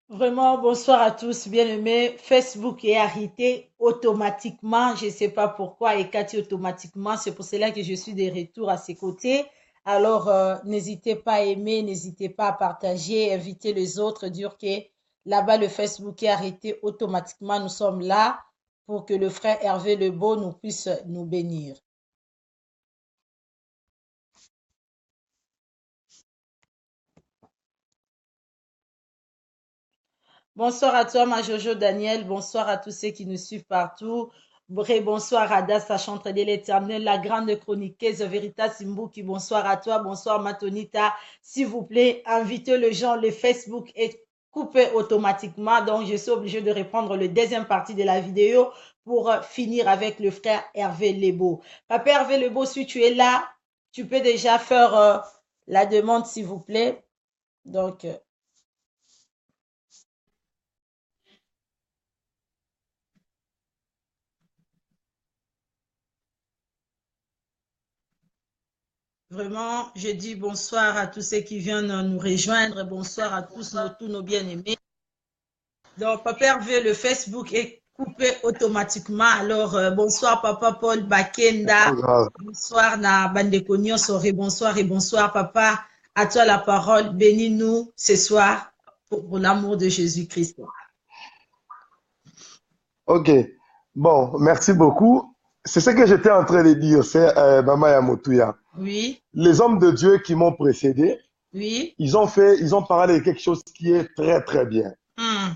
Vraiment, bonsoir à tous, bien-aimés. Facebook est arrêté automatiquement. Je ne sais pas pourquoi. Et Cathy automatiquement. C'est pour cela que je suis de retour à ses côtés. Alors, n'hésitez pas à aimer, n'hésitez pas à partager, inviter les autres, dire que là-bas, le Facebook est arrêté automatiquement. Nous sommes là pour que le frère Hervé Lebeau nous puisse nous bénir. Bonsoir à toi, ma Jojo Daniel. Bonsoir à tous ceux qui nous suivent partout. Bonsoir à Dassa Chantre de l'Éternel, la grande chroniqueuse Veritas Simbuki. Bonsoir à toi. Bonsoir, Matonita. S'il vous plaît, invitez les gens. Le Facebook est coupé automatiquement. Donc, je suis obligée de reprendre le deuxième partie de la vidéo pour finir avec le frère Hervé Lebeau. Papa Hervé Lebeau, si tu es là, tu peux déjà faire la demande, s'il vous plaît. Donc, vraiment, je dis bonsoir à tous ceux qui viennent nous rejoindre. Bonsoir à tous nos bien-aimés. Donc, Papa Hervé, le Facebook est coupé automatiquement. Alors, bonsoir, Papa Paul Bakenda. Bonsoir, na Bandeko Nyosore. Bonsoir et bonsoir, Papa. À toi la parole. Bénis-nous ce soir pour l'amour de Jésus-Christ. Ok. Bon, merci beaucoup. C'est ce que j'étais en train de dire, c'est Mama Yamotuya. Oui, Les hommes de Dieu qui m'ont précédé, oui. ils ont parlé de quelque chose qui est très, très bien. Hum,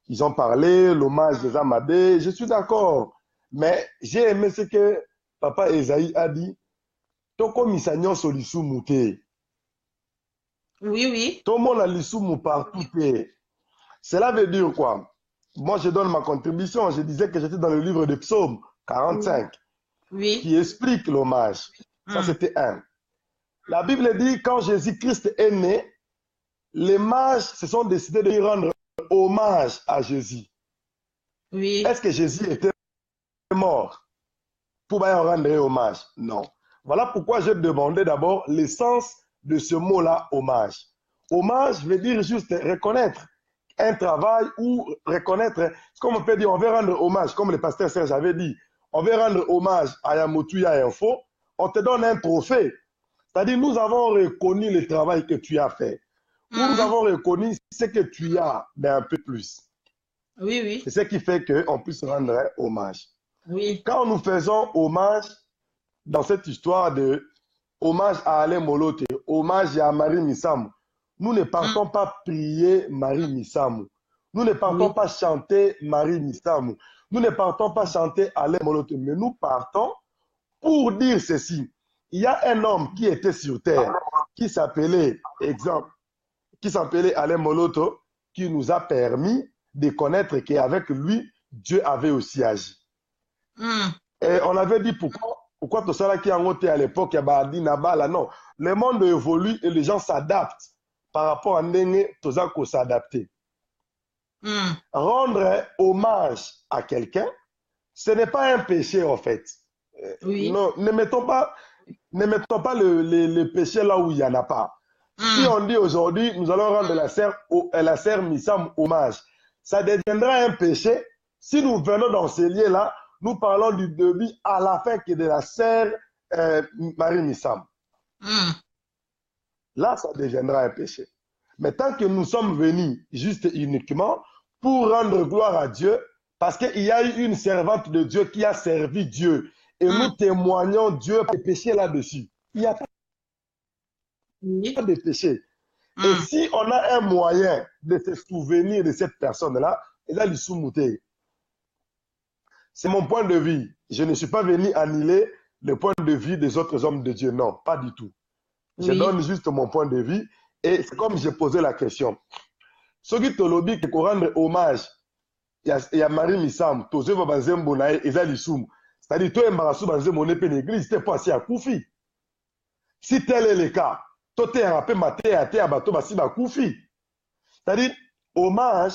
Ils ont parlé, l'hommage des Amadés, je suis d'accord. Mais j'ai aimé ce que Papa Esaïe a dit. Toko misanyo solisu mute. Oui, oui. Tout le monde a l'issou partout. Cela veut dire quoi? Moi, je donne ma contribution. Je disais que j'étais dans le livre de Psaume 45 Oui. qui explique l'hommage. Ça, Hum, c'était un. La Bible dit quand Jésus-Christ est né, les mages se sont décidés de lui rendre hommage à Jésus. oui. Est-ce que Jésus était mort pour lui rendre hommage? Non. Voilà pourquoi j'ai demandé d'abord l'essence de ce mot-là, hommage. Hommage veut dire juste reconnaître un travail ou reconnaître, comme on peut dire, on veut rendre hommage, comme le pasteur Serge avait dit, on veut rendre hommage à Yamotuya Info, on te donne un trophée. C'est-à-dire, nous avons reconnu le travail que tu as fait. Ou nous avons reconnu ce que tu as, mais un peu plus. Oui, oui. C'est ce qui fait qu'on puisse rendre hommage. Oui. Quand nous faisons hommage dans cette histoire de hommage à Alain Molote, hommage à Marie Missamou, nous ne partons pas prier Marie Missamou. Nous ne partons Oui. pas chanter Marie Missamou. Nous ne partons pas chanter Alain Molote, mais nous partons pour dire ceci. Il y a un homme qui était sur terre, qui s'appelait, exemple, qui s'appelait Alain Moloto, qui nous a permis de connaître qu'avec lui, Dieu avait aussi agi. Et on avait dit pourquoi tout ça qui a monté à l'époque, non. Le monde évolue et les gens s'adaptent par rapport à Ndenge, tout ça qu'on s'adapter. Rendre hommage à quelqu'un, ce n'est pas un péché en fait. Oui. Non, ne mettons pas le péché là où il n'y en a pas. Si on dit aujourd'hui, nous allons rendre la sœur Missam hommage, ça deviendra un péché. Si nous venons dans ces lieux-là, nous parlons du début à la fin qui est de la sœur Marie Missam. Là, ça deviendra un péché. Mais tant que nous sommes venus juste uniquement pour rendre gloire à Dieu, parce qu'il y a eu une servante de Dieu qui a servi Dieu, et nous témoignons Dieu des péchés là-dessus. Il n'y a pas de péché. Et si on a un moyen de se souvenir de cette personne-là, il a l'issumouté. C'est mon point de vue. Je ne suis pas venu annuler le point de vue des autres hommes de Dieu. Non, pas du tout. Je donne juste mon point de vue. Et c'est comme j'ai posé la question. Ce qui te lobby, qui rendre hommage, il y a Marie Missam, Tozé Babazembo Nae, Eza Lissoum. C'est-à-dire, toi, Mbarassou, Bazembo, Nepe, l'église, t'es passé à Koufi. Si tel est le cas, toi, t'es rappelé, maté, à bateau, basi, ba Koufi. C'est-à-dire, hommage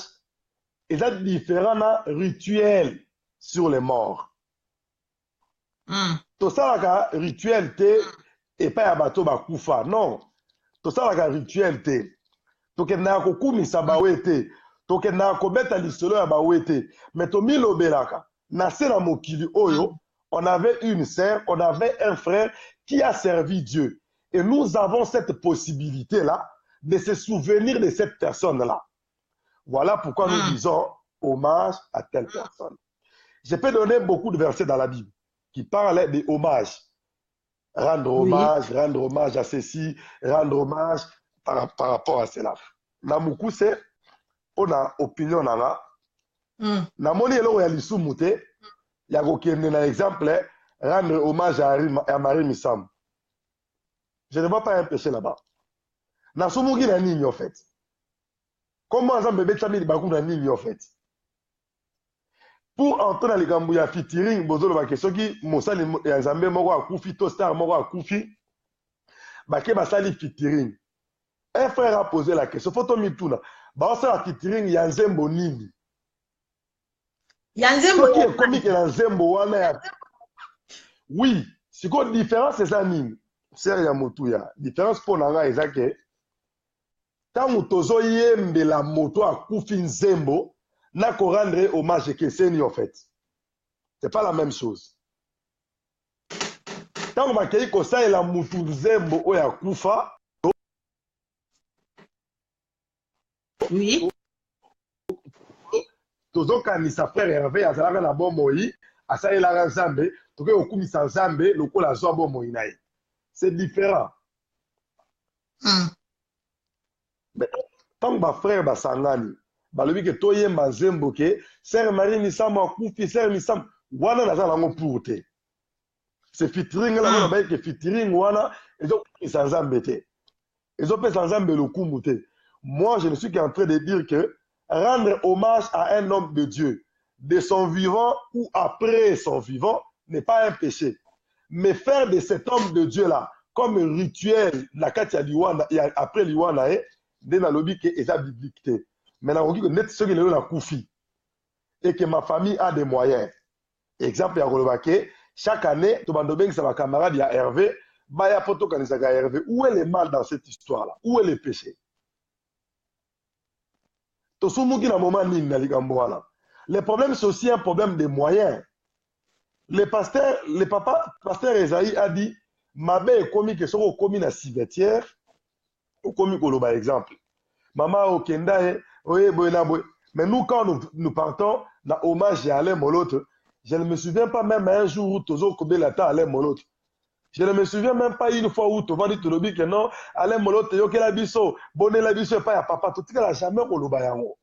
est différent d'un rituel sur les morts. Tout ça, là, rituel, et pas à bateau, bakufa. Non. Tout ça, là, rituel, tokenda kokumisa bawete tokenda kobeta lisolo ya bawete mais tomilobelaka na se na mokili oyo on avait une sœur, on avait un frère qui a servi Dieu et nous avons cette possibilité là de se souvenir de cette personne là. Voilà pourquoi nous disons hommage à telle personne. Je peux donner beaucoup de versets dans la Bible qui parlent de hommage. Rendre hommage à ceci, rendre hommage par rapport à cela. Namuku c'est on a opinion nanga. Namoni eloko ya lisumu te ya kokende na exemple rendre hommage à Marie Missam. Je ne vois pas un péché là-bas. Nasumuki na nini en fait? Comment ça me betami baku na nini en fait? Pour entrer dans les gambu ya featuring bozolo ba question ki mosali ya Nzambe moko akufi to star moko akufi bake basali featuring. Un frère a posé la question. Faut tomber tout là. Bah, ça la featuring Yanzembo nini. Yanzembo. Qui est comique Yanzembo wana. Oui, c'est quoi la différence c'est ça nini. C'est ya motu ya. Différence pour nanga ezake. Tant tozo yembe la moto a kufi Nzembo na ko rendre hommage que c'est ni en fait. C'est pas la même chose. Tant ma kei ko sa la motu Nzembo o ya kufa. Oui. Tozokanisa frère Hervé azalaka na bomoi asalelaka Nzambe toke okumisa Nzambe lokola azwa bomoi na ye. C'est différent. Mais tant ba frère basangani balobi ke toyemba Nzembo ke Sœur Marie Missam akufi Sœur Missam wana nazala ngo pour te. C'est featuring la wana ba ke featuring wana ezokumisa Nzambe te. Ezopesa Nzambe lokumu te. Moi, je ne suis qu'en train de dire que rendre hommage à un homme de Dieu, de son vivant ou après son vivant, n'est pas un péché. Mais faire de cet homme de Dieu-là comme un rituel, la katia liwana, et après liwana, de la lobby qui est biblique. Maintenant, on dit que net ce qui est la koufi et que ma famille a des moyens. Exemple, chaque année, tout le monde ça va camarade, il y a Hervé, bah, il y a photo quand il y a Hervé. Où est le mal dans cette histoire-là? Où est le péché? Le problème, c'est aussi un problème de moyens. Le pasteur Esaïe a dit, Mabe est commis que ce soit commis dans cimetière, ou commis par exemple. Maman Okenda, mais nous, quand nous partons dans hommage à Alain Molote, je ne me souviens pas même un jour où Tozo Kobe Lata Alain Molote. Je ne me souviens même pas une fois où Tozo dit Tolobi que non, Alain Molote, Yoke la biso, bonne la biso, pas à papa, tout ça, jamais Kolobayango.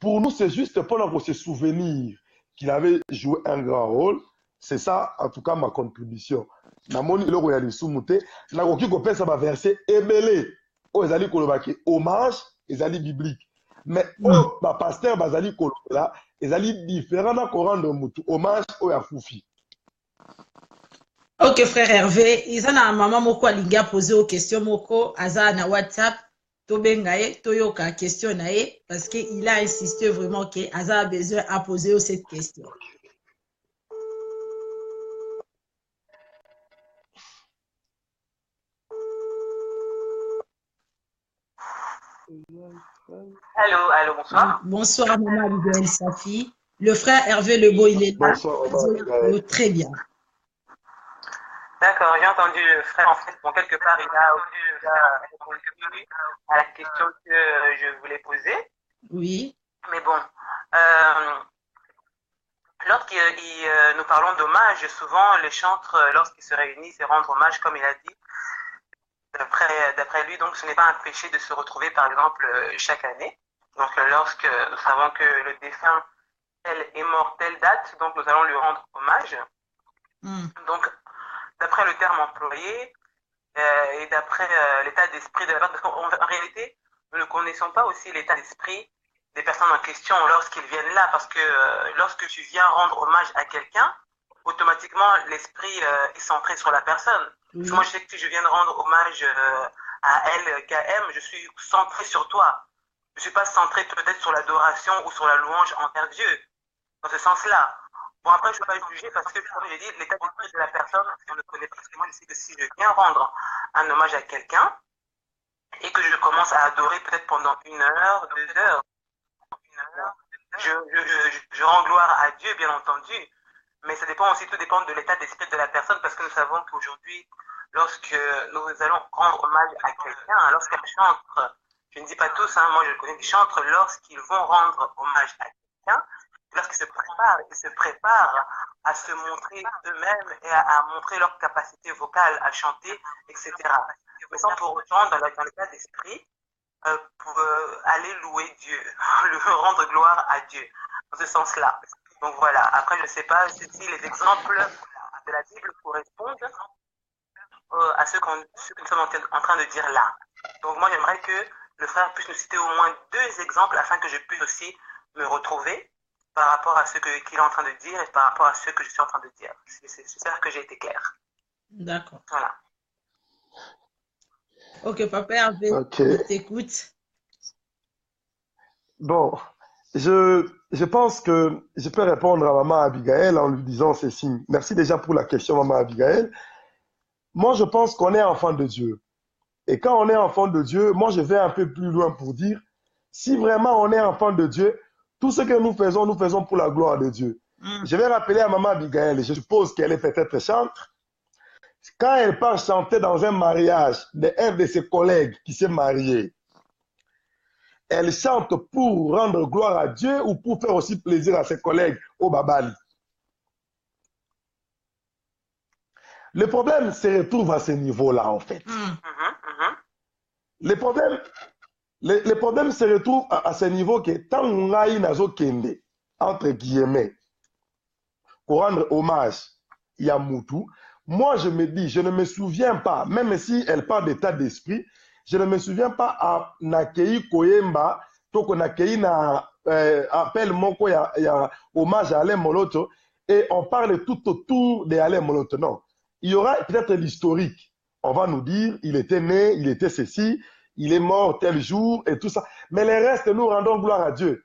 Pour nous, c'est juste pour se souvenir qu'il avait joué un grand rôle. C'est ça, en tout cas, ma contribution. Namoni le royal soumouté, na koki ko pesa ba verset ebelé. O ezali kolobaki hommage, ezali biblique. Mais o ba pasteur bazali kolola, ezali différent na ko rendre mutu hommage o ya foufi. OK frère Hervé, izana maman moko alinga poser aux questions moko aza na WhatsApp. Tobengaye, toyoka question nae parce qu'il a insisté vraiment que Aza a besoin à poser cette question. Allô, bonsoir. Bonsoir, maman Abigail Safi. Le frère Hervé Lebeau, il est là. Bonsoir, très bien. D'accord, j'ai entendu le frère, en fait, bon, quelque part, il a répondu à la question que je voulais poser. Oui. Mais bon, lorsque nous parlons d'hommage, souvent les chantres, lorsqu'ils se réunissent et rendent hommage, comme il a dit, d'après lui, donc ce n'est pas un péché de se retrouver, par exemple, chaque année. Donc lorsque nous savons que le défunt, tel est mort, telle date, donc nous allons lui rendre hommage. Donc, d'après le terme employé et d'après l'état d'esprit de la personne, en réalité, nous ne connaissons pas aussi l'état d'esprit des personnes en question lorsqu'ils viennent là, parce que lorsque tu viens rendre hommage à quelqu'un, automatiquement l'esprit est centré sur la personne. Oui. Moi, je sais que si je viens de rendre hommage à elle, KM, je suis centré sur toi. je ne suis pas centré peut-être sur l'adoration ou sur la louange envers Dieu, dans ce sens-là. Bon, après, je ne vais pas juger parce que, comme je l'ai dit, l'état d'esprit de la personne, on ne connaît pas. Parce que moi, je sais que si je viens rendre un hommage à quelqu'un et que je commence à adorer peut-être pendant 1 heure, 2 heures, je rends gloire à Dieu, bien entendu. Mais ça dépend aussi, tout dépend de l'état d'esprit de la personne parce que nous savons qu'aujourd'hui, lorsque nous allons rendre hommage à quelqu'un, lorsqu'un chantre, je ne dis pas tous, hein, moi je connais des chantres, lorsqu'ils vont rendre hommage à quelqu'un, lorsqu'ils se préparent à se montrer eux-mêmes et à montrer leur capacité vocale à chanter, etc. Mais sans pour autant, dans l'état d'esprit, pour aller louer Dieu, rendre gloire à Dieu, dans ce sens-là. Donc voilà, après je ne sais pas si les exemples de la Bible correspondent à ce que nous sommes en train de dire là. Donc moi j'aimerais que le frère puisse nous citer au moins 2 exemples afin que je puisse aussi me retrouver par rapport à ce qu'il est en train de dire et par rapport à ce que je suis en train de dire. J'espère que j'ai été clair. D'accord. Voilà. Ok, Papa Hervé, je t'écoute. Bon, je pense que je peux répondre à Maman Abigail en lui disant ceci. Merci déjà pour la question, Maman Abigail. Moi, je pense qu'on est enfant de Dieu. Et quand on est enfant de Dieu, moi, je vais un peu plus loin pour dire, si vraiment on est enfant de Dieu, tout ce que nous faisons pour la gloire de Dieu. Je vais rappeler à Maman Abigail, je suppose qu'elle est peut-être chantre. Quand elle part chanter dans un mariage d'un de ses collègues qui s'est marié, elle chante pour rendre gloire à Dieu ou pour faire aussi plaisir à ses collègues au Babali. Le problème se retrouve à ce niveau-là, en fait. Le problème se retrouve à ce niveau que tant on a une kende, entre guillemets, pour rendre hommage à Moutou, moi je me dis, je ne me souviens pas, même si elle parle d'état d'esprit, je ne me souviens pas à Nakei Koyemba, toko Nakei na appel moko ya hommage à Alain Moloto, et on parle tout autour de Alain Moloto. Non, il y aura peut-être l'historique. On va nous dire, il était né, il était ceci, il est mort tel jour et tout ça. Mais le reste, nous rendons gloire à Dieu.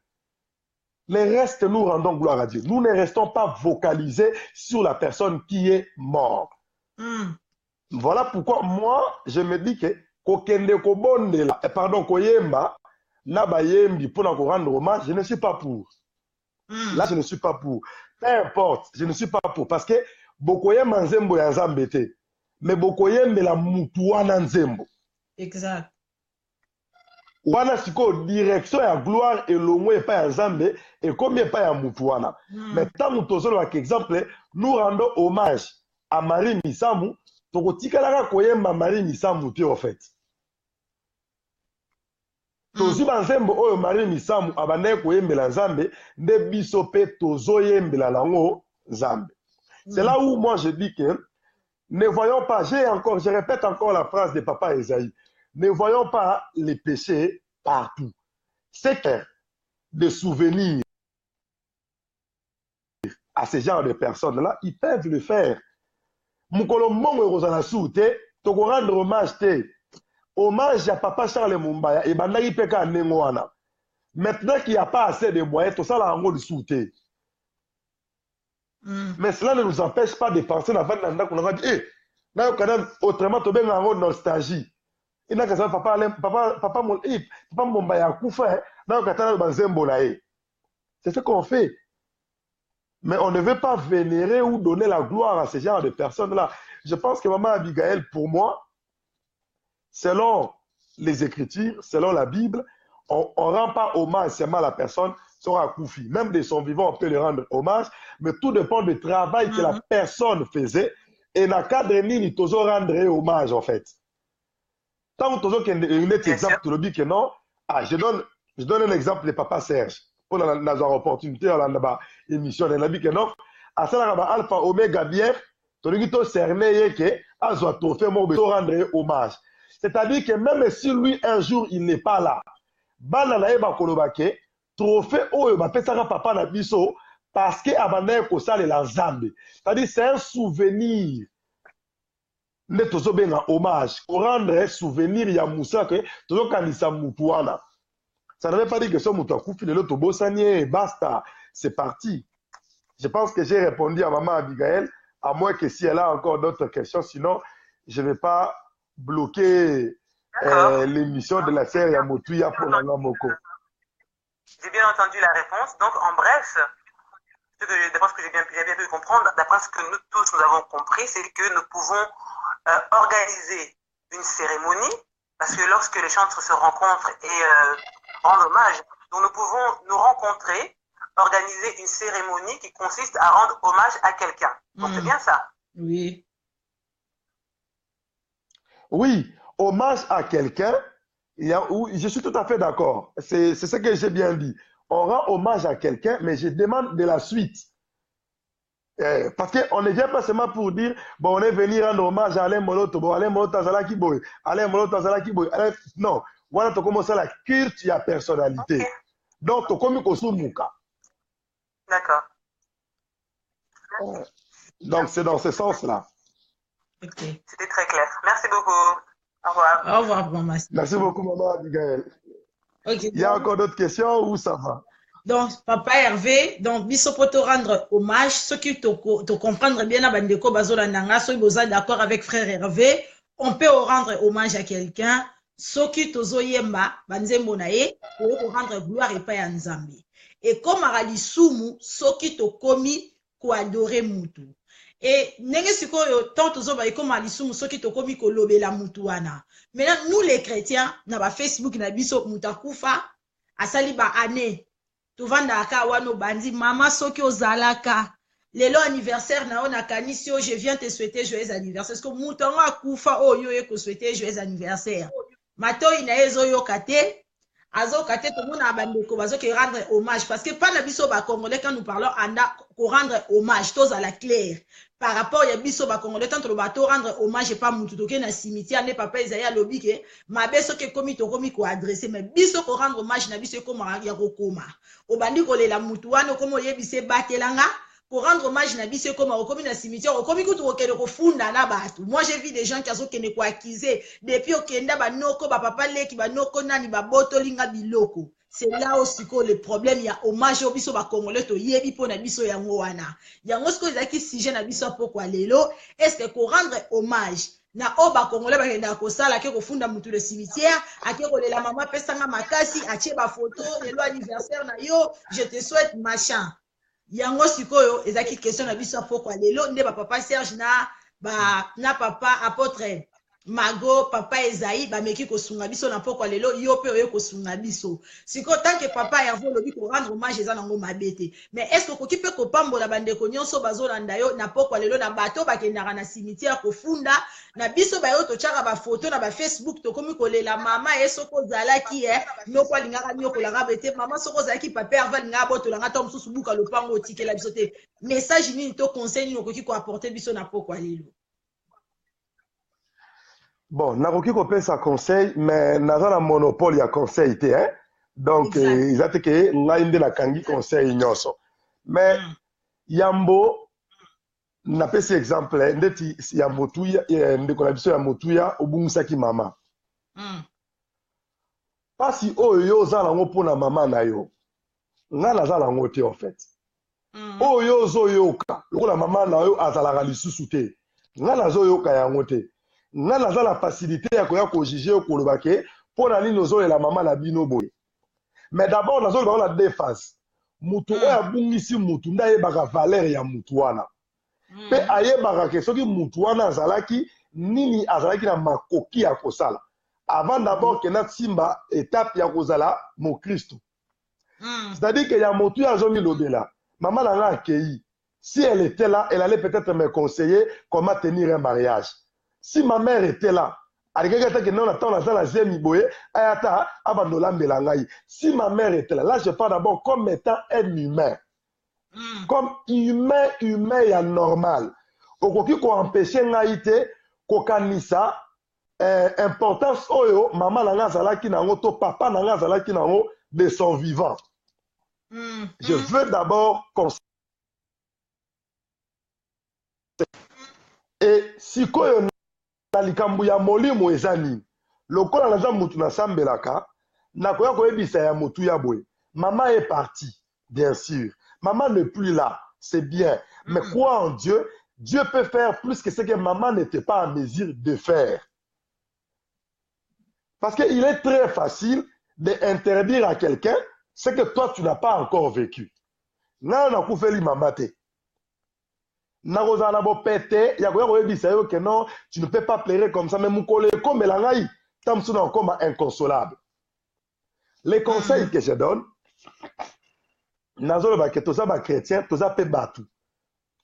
Le reste, nous rendons gloire à Dieu. Nous ne restons pas vocalisés sur la personne qui est morte. Voilà pourquoi moi, je me dis que kokende kobondela, pardon, koyemba, na bayembi pour rendre hommage, je ne suis pas pour. Là, je ne suis pas pour. Peu importe, je ne suis pas pour. Parce que bokoyemba nzembo ya nzambe te. Mais bokoyembe la mutuana nzembo. Exact. Wana siko direction ya gloire elongo epa ya nzambe ekomi epa ya mutuana. Mais tant nous tozolo par exemple, nous rendons hommage à Marie Misamu, tokotikalaka koyemba Marie Misamu te en fait. Tozi banzembo oyo Marie Misamu abandaki koyembela nzambe nde biso pe tozoyembela lango nzambe. C'est là où moi je dis que ne voyons pas, je répète encore la phrase de Papa Esaïe, ne voyons pas les péchés partout. C'est que de souvenirs à ce genre de personnes-là, ils peuvent le faire. Mukolo mongo rozana soute, toko rendre hommage te. Hommage à Papa Charles Mumbaya et bandaki peka nengoana. Maintenant qu'il n'y a pas assez de moyens, tout ça la rango de soute. Mais cela ne nous empêche pas de penser dans la vie qu'on a dit, eh, autrement, tu as une nostalgie. Et là, papa Mumbaya a koufa, c'est ce qu'on fait. Mais on ne veut pas vénérer ou donner la gloire à ce genre de personnes-là. Je pense que Maman Abigail, pour moi, selon les Écritures, selon la Bible, on ne rend pas hommage seulement à la personne sera Koufi. Même de son vivant, on peut lui rendre hommage, mais tout dépend du travail que la personne faisait. Et dans le cadre de toujours rendre hommage, en fait. Tant que tu as un exemple, tu le dis que non. Ah, je donne un exemple de Papa Serge. Pour la opportunité, dans l'émission, il a dit que non. À ça, Alpha Omega bien, tu as dit que cerné que Azo a fait rendre hommage. C'est-à-dire que même si lui, un jour, il n'est pas là, Banana Eba Kolobake, trophée oyo bapesaka papa na biso parce que abandaki kosalela nzambe. C'est-à-dire c'est un souvenir nde tozobenga hommage, rendre souvenir ya musaka tozokanisa mutu wana. Ça ne veut pas dire que ce mouton coupe le tobo sanier, basta, c'est parti. Je pense que j'ai répondu à maman Abigail, à moins que si elle a encore d'autres questions, sinon je ne vais pas bloquer l'émission de la série Yamotouya pour Nana Moko. J'ai bien entendu la réponse. Donc, en bref, d'après ce que j'ai bien pu comprendre, d'après ce que nous tous nous avons compris, c'est que nous pouvons organiser une cérémonie, parce que lorsque les chantres se rencontrent et rendent hommage, donc nous pouvons nous rencontrer, organiser une cérémonie qui consiste à rendre hommage à quelqu'un. Donc c'est bien ça? Oui. Oui, hommage à quelqu'un, je suis tout à fait d'accord. C'est ce que j'ai bien dit. On rend hommage à quelqu'un, mais je demande de la suite. Parce qu'on ne vient pas seulement pour dire, bon, on est venu rendre hommage à Alain Moloto, bon, Alain Moloto Azalaki Boy, Alain Moloto Azalaki Boy. Non, voilà, tu commences à la culte, il y a personnalité. Okay. Donc, tu commences au Soumouka. D'accord. Donc, c'est dans ce sens-là. Okay. C'était très clair. Merci beaucoup. Au revoir. Au revoir, maman. Merci beaucoup, maman Abigail. Okay, il y a encore d'autres questions ou ça va? Donc, papa Hervé, donc, biso pour te rendre hommage, ceux qui te comprendre bien à Bandeko Bazola Nanga, ceux qui sont d'accord avec frère Hervé, on peut rendre hommage à quelqu'un, ceux qui te zoyemba, Banzembo nae, pour rendre gloire et paix à Nzambi. Et comme Arali Soumou, ceux qui te commis, ko adorer Moutou. Et nenge sikoyo tant tozoba comme alisumu soki tokomi kolobela mutu wana. Maintenant nous les chrétiens na ba Facebook na biso mutakufa asali ba année tovanda aka wano bandi mama soki ozalaka lelo anniversaire na ona kanisi je viens te souhaiter joyeux anniversaire parce que mutango akufa oyo eko souhaiter joyeux anniversaire. Matoi na ezo yokate azokate tout le monde a bandeko bazoki rendre hommage parce que pas na biso ba congolais quand nous parlons anda ko rendre hommage tous à la claire par rapport ya biso ba congolais tant le bateau rendre hommage pas mutu toke na cimetière ne papa Isaïa lobi ke mabeso ke komi to komi ko adresser mais biso ko rendre hommage na biso ko ya ko koma obandi ko lela mutu wana komo yebise batelanga pour rendre hommage na biso comme au na cimetière comme kutu okende ko funda na batu. Moi j'ai vu des gens qui azo kende ko accuser depuis okenda ba noko ba papa leki ba noko nani ba botolinga biloko. C'est là aussi que le problème il y a hommage au biso ba congolais to yebi po na biso yango wana. Yango ce que ezaki sujet na biso pourquoi lelo est-ce que ko rendre hommage na oba congolais ba kenda ko sala ke ko funda mutu le cimetière ake ko lela mama pesanga makasi atie ba photo lelo anniversaire na yo je te souhaite machin. Yango sikoyo ezaki question na biso pourquoi lelo nde ba papa Serge na papa apôtre Mago papa Esaïe ba meki ko sunga biso na pourquoi lelo yo pe oyo ko sunga biso siko tant que papa ya vo lobi ko rendre hommage eza nango mabete mais est-ce que ko kipe ko pambola bandeko nyonso bazolanda yo na pourquoi lelo na bato bakendaka na cimetière ko funda na biso ba yo to tchaka ba photo na ba Facebook to komi ko lela mama eso ko zalaki no ko lingaka nyoko langa bete mama soko zalaki papa Hervé linga boto langa to mususu buka lopango tikela biso te message nini to conseil nini ko apporter biso na pourquoi lelo. Bon, nakoki kopesa conseil, mais naza na monopole ya conseil te, hein? Donc, ezate ke ngai nde nakangi conseil nyonso. Mais yambo napesi exemple ndeti ya motuya ndeko na biso ya motuya obungisaki mama. Pasi oyo yo ozala ngo mpona mama na yo. Nga nazala ngo te en fait. Oyo ozoyoka lokola mama na yo azalaka lisusu te. Nga nazoyoka yango te. Nga naza la facilité ya koya ko juger koloba ke pona nini ozolela mama na bino boye. Mais d'abord nazolela la deux phases. Mutu oyo abungisi mutu nda yebaka valeur ya mutu wana. Pe ayebaka ke soki mutu wana azalaki nini azalaki na makoki ya kosala. Avant d'abord que na simba étape ya kozala mo Christo. C'est-à-dire que ya mutu ya zomi lobela. Maman nanga akei. Si elle était là, elle allait peut-être me conseiller comment tenir un mariage. Si ma mère était là, si ma mère était là, je parle d'abord comme étant un humain. Comme humain ya normal. Okoki ko empêcher ngaite ko kanisa importance oyo maman nanga zalaki nango to papa nanga zalaki nango de son vivant. Je veux d'abord conseiller. Et si koyo na likambo ya molimo ezani lokola naza mutu na sambelaka nakoya koyebisa ya motu ya boye. Maman est partie, bien sûr. Maman n'est plus là, c'est bien. Mais crois en Dieu, Dieu peut faire plus que ce que maman n'était pas en mesure de faire. Parce qu'il est très facile d'interdire à quelqu'un ce que toi, tu n'as pas encore vécu. Non, on a coupé maman. Que non, tu ne peux pas pleurer comme ça. Mais mon collègue, comme l'angaï, tam suna comme inconsolable. Les conseils que je donne, nazolo que tous les chrétiens, tous les batou.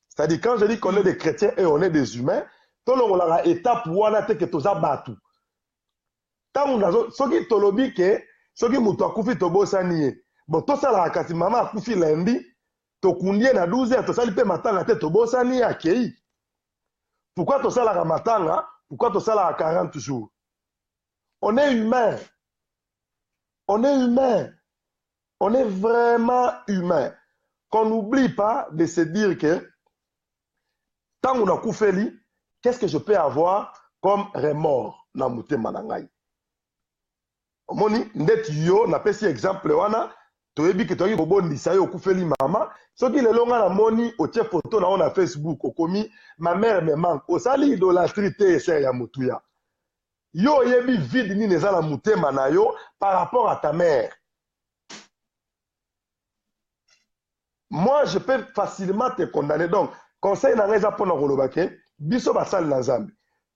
C'est-à-dire quand je dis qu'on est des chrétiens et on est des humains, tout le monde a étape où on a que tous les batou. Tant on a ce qui tolobi que ce qui muto akufi tobo saniye. Bon tout ça la kasi maman akufi lundi, to kundie na 12h, to sali pe matanga te tobo saniye akei. Pourquoi tout ça la matanga? Pourquoi tout ça la 40 jours? On est humain. On est humain. On est vraiment humain. Qu'on n'oublie pas de se dire que tant on a koufeli, qu'est-ce que je peux avoir comme remords na mutema na ngai? Moni ndet yo na pesi exemple wana toyebi ke toyi kobondisa yo koufeli mama soki lelo nga na moni otie photo na on Facebook okomi ma mère me manque osali idolâtrie te ese ya mutuya. Yo yebi vide ni neza na mutema na yo par rapport à ta mère. Moi, je peux facilement te condamner. Donc, conseil na reza pona kolobake, biso basali na Nzambe.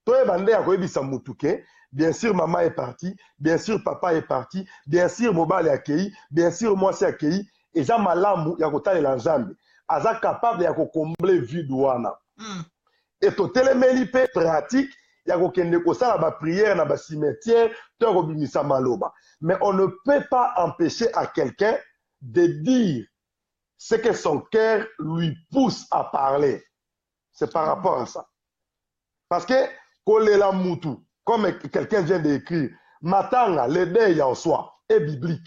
Toi bande ya koyebisa mutuke, bien sûr maman est partie, bien sûr papa est parti, bien sûr mobile accueilli, bien sûr moi c'est accueilli, et za malamu ya kotalela Nzambe. Aza capable ya ko combler vide wana. Et to telemeli pe pratique ya ko kende ko sala ba prière na ba cimetière, to ko bimisa maloba. Mais on ne peut pas empêcher à quelqu'un de dire ce que son cœur lui pousse à parler. C'est par rapport à ça. Parce que, Kolela Moutou, comme quelqu'un vient d'écrire, Matanga, l'idée en soi, est biblique.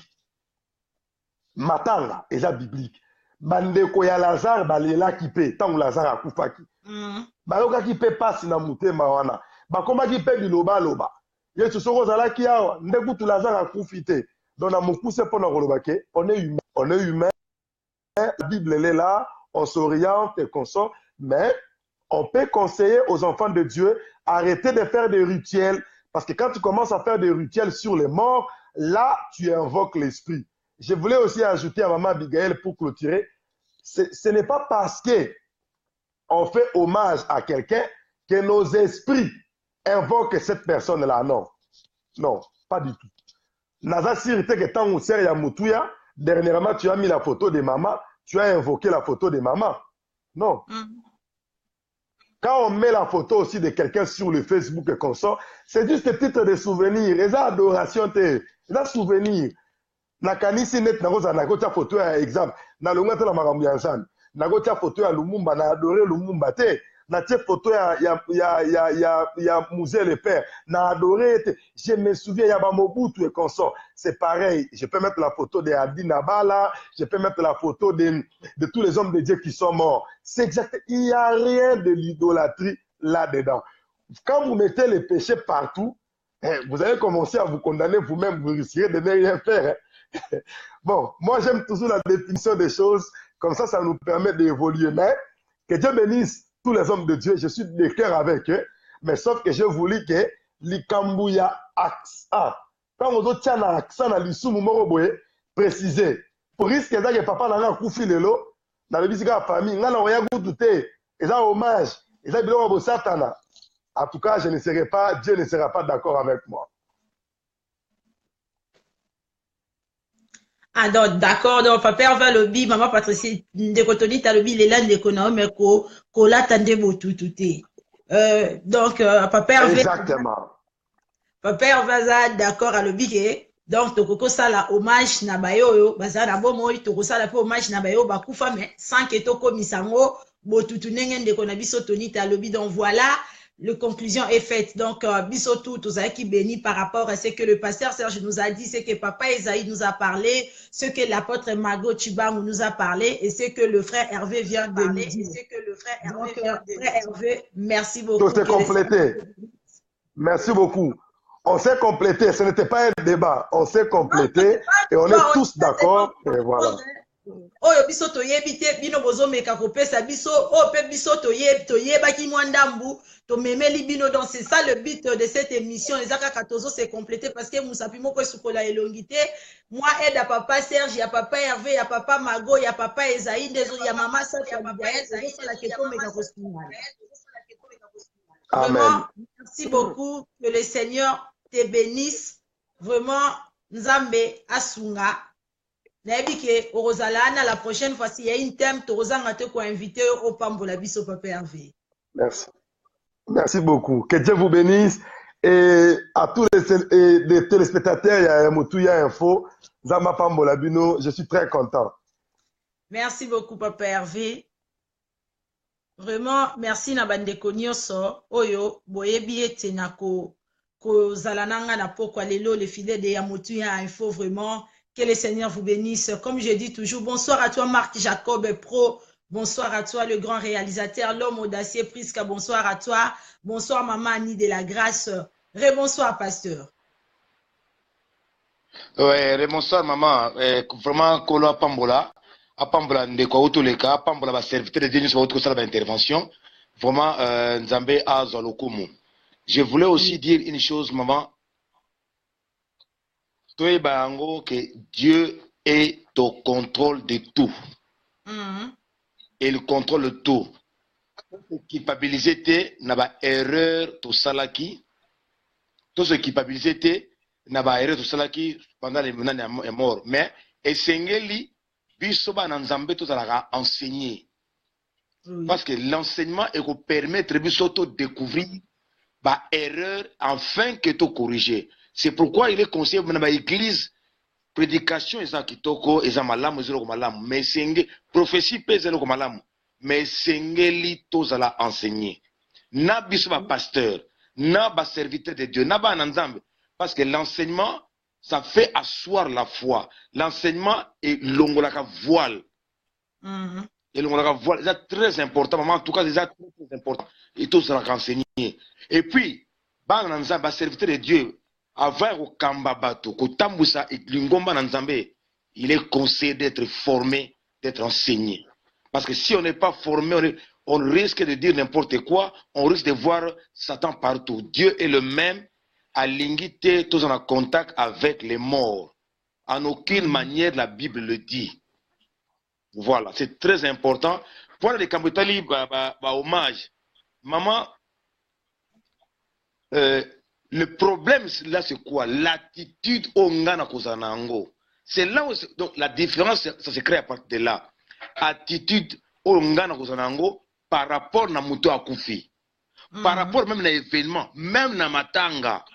Matanga est biblique. Bandeko ya Lazare, balela qui paie, tant que Lazare a koufaki. Bayoka qui paie pas si na mouté mawana. Bakoma qui paie biloba loba. Yesu soko zala ki awa, ndekutu Lazare a koufité. Donc, na moukousse pour na rolobake, on est humain. On est humain. La Bible elle est là, on s'oriente et qu'on sort, mais on peut conseiller aux enfants de Dieu, arrêtez de faire des rituels, parce que quand tu commences à faire des rituels sur les morts, là, tu invoques l'esprit. Je voulais aussi ajouter à Maman Abigail pour clôturer, ce n'est pas parce que on fait hommage à quelqu'un que nos esprits invoquent cette personne-là, non. Non, pas du tout. Naza sirite que tant ou ya mutuya, dernièrement, tu as mis la photo de maman, tu as invoqué la photo de maman. Non. Quand on met la photo aussi de quelqu'un sur le Facebook et qu'on sort, c'est juste des titres de souvenirs. Les adorations, les souvenirs. Na kanisi net na goza na gotia photo ya exemple. Na longa te la makambo ya nzambe. Na gotia photo ya Lumumba, na adorer Lumumba te. Na tie photo ya Musée le Père. Na adorer te. Je me souviens, il y a Mobutu et consort. C'est pareil. Je peux mettre la photo de Adi Nabala. Je peux mettre la photo de tous les hommes de Dieu qui sont morts. C'est exact. Il n'y a rien de l'idolâtrie là-dedans. Quand vous mettez les péchés partout, vous allez commencer à vous condamner vous-même. Vous risquerez de ne rien faire. Bon, moi j'aime toujours la définition des choses. Comme ça nous permet d'évoluer. Mais que Dieu bénisse tous les hommes de Dieu, je suis de cœur avec eux, mais sauf que je voulais que l'Ikambouya accent, quand on dit un accent dans l'issue, préciser, pour risque que papa n'a pas koufi lelo, dans le bisika famille, n'a rien goûté, et ça hommage, et ça biloko bo satana. En tout cas, je ne serai pas, Dieu ne sera pas d'accord avec moi. Ah donc d'accord, donc papa on va lobby, maman Patricie, de kotoni ta lobby les là de kono mais ko la tande botu tuté. Donc papa exactement. Papa on va d'accord à lobby que donc to koko sala hommage na bayo baza na bomo to ko sala pe hommage na bayo ba kufa mais sans que to komisango botu tunenge de kona biso toni ta lobby. Donc voilà. La conclusion est faite. Donc, Bissotou, tout ça qui bénit par rapport à ce que le pasteur Serge nous a dit, ce que papa Esaïe nous a parlé, ce que l'apôtre Margot Chibang nous a parlé et ce que le frère Hervé vient de nous dire. Donc, frère Hervé, merci beaucoup. Tout est complété. Merci beaucoup. On s'est complété, ce n'était pas un débat, on s'est complété et on est tous d'accord. Et voilà. Oyo biso toyebi te bino bozomeka kopesa biso o pe biso toyebaki mwa ndambu tomemeli bino. Donc c'est ça le but de cette émission. Les kaka tozo se compléter parce que musapi moko esukola elongi te. Moi aide à papa Serge, ya papa Hervé, ya papa Mago, ya papa Esaïe, ya maman Sacha Ligaël, c'est la question meka kosinga. Vraiment, merci beaucoup. Que le Seigneur te bénisse. Vraiment, Nzambe Asunga. La prochaine fois, s'il y a une thème, tu as invité au Pambola Biso Papa Hervé. Merci. Merci beaucoup. Que Dieu vous bénisse. Et à tous les téléspectateurs, il y a Moutouya Info, Zama Pambola Bino, je suis très content. Merci beaucoup, Papa Hervé. Vraiment, merci Nabande Konyoso, Oyo, Boyebi et Nako, Zalananga na pokwa lelo, les filets de Yamoutouya Info, vraiment. Que le Seigneur vous bénisse. Comme je dis toujours, bonsoir à toi Marc Jacob Pro, bonsoir à toi le grand réalisateur, l'homme audacieux Prisca, bonsoir à toi, bonsoir maman Annie de la Grâce, rebonsoir pasteur. Ouais, bonsoir maman, vraiment Kolo Apambola ndeko auto les cas, Apambola va serviteur de Dieu sur votre salle d'intervention, vraiment Nzambe Azolokumu. Je voulais aussi dire une chose maman. Que Dieu est au contrôle de tout. Et il contrôle tout. Culpabilité n'a pas erreur tout salaki. Tout ce culpabilité n'a pas erreur tout salaki pendant les menaces est mort. Mais essayez bisoba nanzambe tout ça enseigner. Parce que l'enseignement est pour permettre bisoto découvrir ba erreur afin que tu corriger. C'est pourquoi il est conseillé dans l'église, prédication, ils ont kitoko, ils ont malamu, ils ont malamu, mais c'est prophétie, ils ont malamu, mais c'est li tous à la enseigner. Na biso ba pasteur, na ba serviteur de Dieu, na ba nanzambe, parce que l'enseignement, ça fait asseoir la foi. L'enseignement est l'ongolaka voile. Et l'ongolaka voile, c'est très important, maman, en tout cas, c'est très important. Et tous à la enseigner. Et puis, ba nanzambe, ba serviteur de Dieu, avant au Kambabato, Kotambusa et Lingomba Nanzambe, il est conseillé d'être formé, d'être enseigné. Parce que si on n'est pas formé, on risque de dire n'importe quoi, on risque de voir Satan partout. Dieu est le même, à l'ingité, tous en contact avec les morts. En aucune manière, la Bible le dit. Voilà, c'est très important. Pour les Kambutali, hommage. Maman, le problème là c'est quoi? L'attitude au ngana kozanango. C'est là où donc la différence ça se crée à partir de là. Attitude au ngana kozanango par rapport à muto akufi. Par rapport même à l'événement, même na matanga.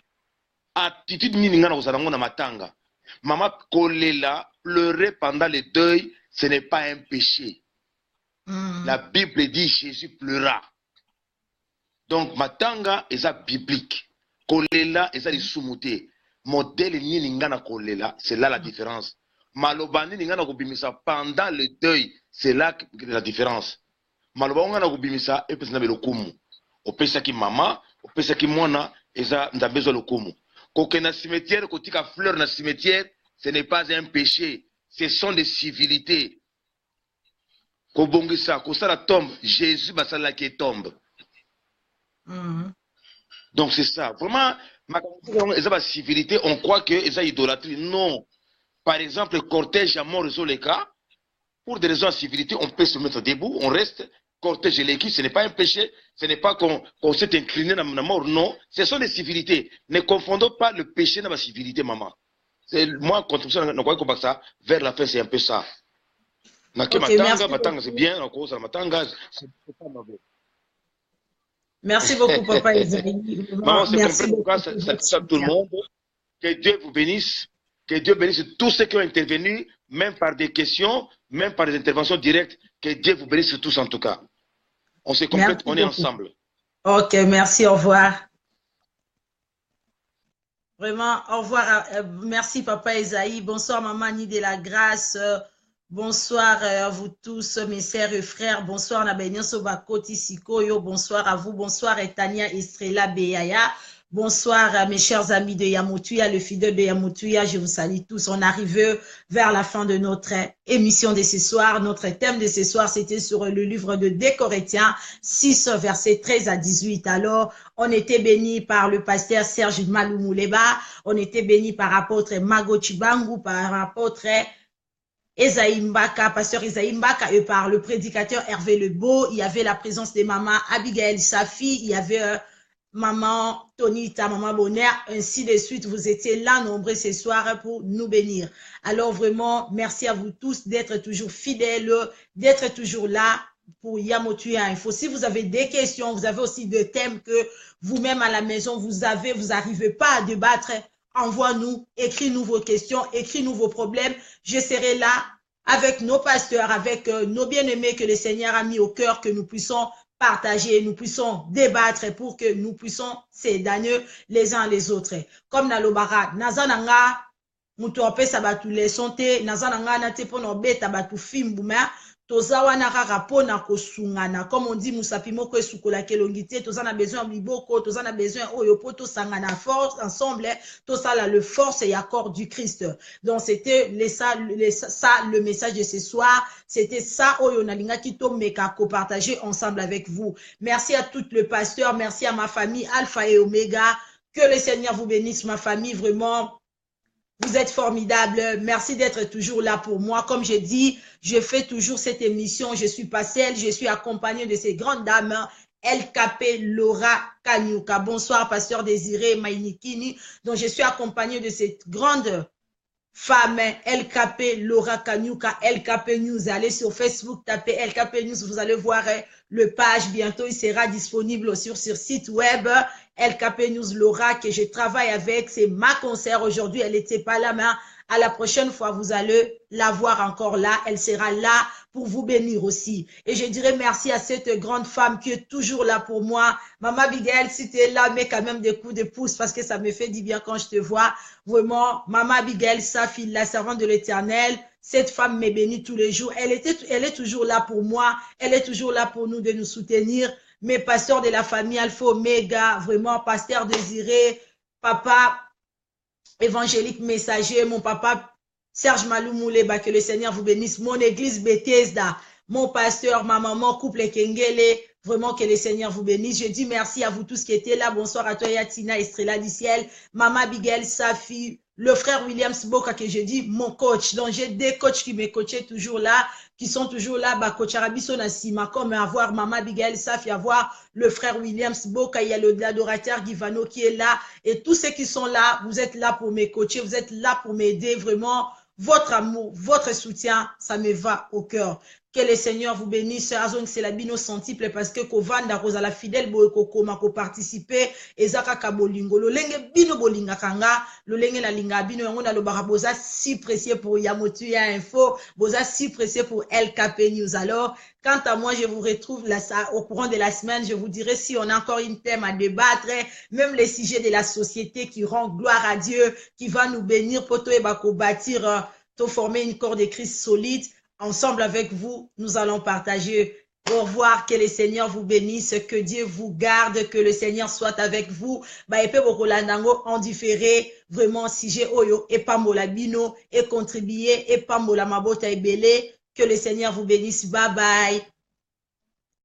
Attitude nini ngana kozanango na matanga. Maman kolela, pleurer pendant le deuil, ce n'est pas un péché. La Bible dit Jésus pleura. Donc matanga est biblique. Kolela eza lisumuté. Modèle nini ngana kolela, c'est là la différence. Malobani ngana kobimisa pendant le deuil, c'est là la différence. Maloba ngana kobimisa et puis na belokumu. Opesa ki mama, opesa ki mwana eza ndabezo lokumu. Koke na cimetière, kotika fleur na cimetière, ce n'est pas un péché, ce sont des civilités. Kobongisa, kosala tombe, Jésus basala qui tombe. Donc c'est ça. Vraiment, ma civilité, on croit que c'est idolâtrie. Non. Par exemple, le cortège à mort les cas, pour des raisons de civilité, on peut se mettre debout, on reste. Cortège et l'équipe, ce n'est pas un péché, ce n'est pas qu'on s'est incliné dans la mort. Non, ce sont des civilités. Ne confondons pas le péché dans la civilité, maman. Moi, quand on croit comme ça, vers la fin, c'est un peu ça. Okay, matanga, c'est bien, matanga, c'est pas mauvais. Merci beaucoup, papa Esaïe. Merci beaucoup. Ça touche à tout le monde. Que Dieu vous bénisse. Que Dieu bénisse tous ceux qui ont intervenu, même par des questions, même par des interventions directes. Que Dieu vous bénisse tous en tout cas. On se complète, on est ensemble. Ok, merci, au revoir. Vraiment, au revoir. Merci, papa Esaïe. Bonsoir, maman Annie de la Grâce. Bonsoir à vous tous, mes sœurs et frères. Bonsoir, Nabénion Sobakoti Sikoyo. Bonsoir à vous. Bonsoir, Etania Estrella Beyaya. Bonsoir à mes chers amis de Yamotuya, le fidèle de Yamotuya, je vous salue tous. On arrive vers la fin de notre émission de ce soir. Notre thème de ce soir, c'était sur le livre de 2 Corinthiens 6, versets 13 à 18. Alors, on était béni par le pasteur Serge Maloumuleba, on était béni par l'apôtre Mago Chibangu, par l'apôtre Esaïe Mbaka, pasteur Esaïe Mbaka, et par le prédicateur Hervé Lebeau. Il y avait la présence de maman Abigail Safi, il y avait maman Tonita, maman Bonheur, ainsi de suite. Vous étiez là nombreux ce soir pour nous bénir. Alors vraiment, merci à vous tous d'être toujours fidèles, d'être toujours là pour Yamotuya Info. Si vous avez des questions, vous avez aussi des thèmes que vous-même à la maison, vous n'arrivez pas à débattre, envoie-nous, écris-nous vos questions, écris-nous vos problèmes. Je serai là avec nos pasteurs, avec nos bien-aimés que le Seigneur a mis au cœur, que nous puissions partager, nous puissions débattre pour que nous puissions s'aider les uns les autres. Comme dans le barat, nazananga, mutope sabatu les santé, nazananga nate pono beta batu fimbuma, toza wana kaka pona kosungana, comme on dit musapi moko esukola kelongité, toza na besoin biboko, toza na besoin oyo poto sangana force ensemble, toza la le force et accord du Christ. Donc c'était ça le message de ce soir, c'était ça oyo nalinga kito meka ko partager ensemble avec vous. Merci à tout le pasteur, merci à ma famille Alpha et Omega, que le Seigneur vous bénisse ma famille vraiment. Vous êtes formidables. Merci d'être toujours là pour moi. Comme je dis, je fais toujours cette émission. Je suis pas seule. Je suis accompagnée de ces grandes dames. LKP Laura Kanyuka. Bonsoir, pasteur Désiré Mainikini. Donc, je suis accompagnée de cette grande femme, LKP Laura Kanyuka, LKP News. Allez sur Facebook, tapez LKP News. Vous allez voir le page. Bientôt, il sera disponible sur site web. LKP News Laura, que je travaille avec, c'est ma concert aujourd'hui. Elle n'était pas là, mais à la prochaine fois, vous allez la voir encore là. Elle sera là pour vous bénir aussi. Et je dirais merci à cette grande femme qui est toujours là pour moi. Maman Abigail, si tu es là, mets quand même des coups de pouce parce que ça me fait du bien quand je te vois. Vraiment, Maman Abigail, sa fille, la servante de l'Éternel, cette femme me bénit tous les jours. Elle est toujours là pour moi. Elle est toujours là pour nous, de nous soutenir. Mes pasteurs de la famille Alpha Omega, vraiment, pasteur Désiré, papa évangélique messager, mon papa Serge Maloumuleba, que le Seigneur vous bénisse, mon église Bethesda, mon pasteur, ma maman, couple Kengele, vraiment que le Seigneur vous bénisse. Je dis merci à vous tous qui étaient là. Bonsoir à toi, Yatina, Estrella du ciel, Maman Abigail, Safi, le frère Williams Boka, que je dis mon coach. Donc, j'ai des coachs qui me coachaient toujours là, qui sont toujours là, bah, coach Arabiso Nassima, comme avoir Maman Abigail Safi, avoir le frère Williams Boka, il y a l'adorateur Givano qui est là, et tous ceux qui sont là, vous êtes là pour me coacher, vous êtes là pour m'aider, vraiment, votre amour, votre soutien, ça me va au cœur. Que le Seigneur vous bénisse. Azon c'est la bino sentible parce que kovanda rosa la fidèle boeko ma ko participer ezaka kabolingo lo lenge bino bolinga kanga lo lenge la linga bino yango na lo baraboza si précieux pour Yamotuya Info, boza si précieux pour LKP News. Alors, quant à moi, je vous retrouve là ça au courant de la semaine, je vous dirai si on a encore une thème à débattre, même les sujets de la société qui rend gloire à Dieu, qui va nous bénir pour toi et bako bâtir to former une corps de Christ solide. Ensemble avec vous, nous allons partager. Au revoir, que le Seigneur vous bénisse, que Dieu vous garde, que le Seigneur soit avec vous. Ba epe bokolandango en différé, vraiment si j'ai oyo et pas mola bino et contribuer et pas mola mabota ebele. Que le Seigneur vous bénisse. Bye bye.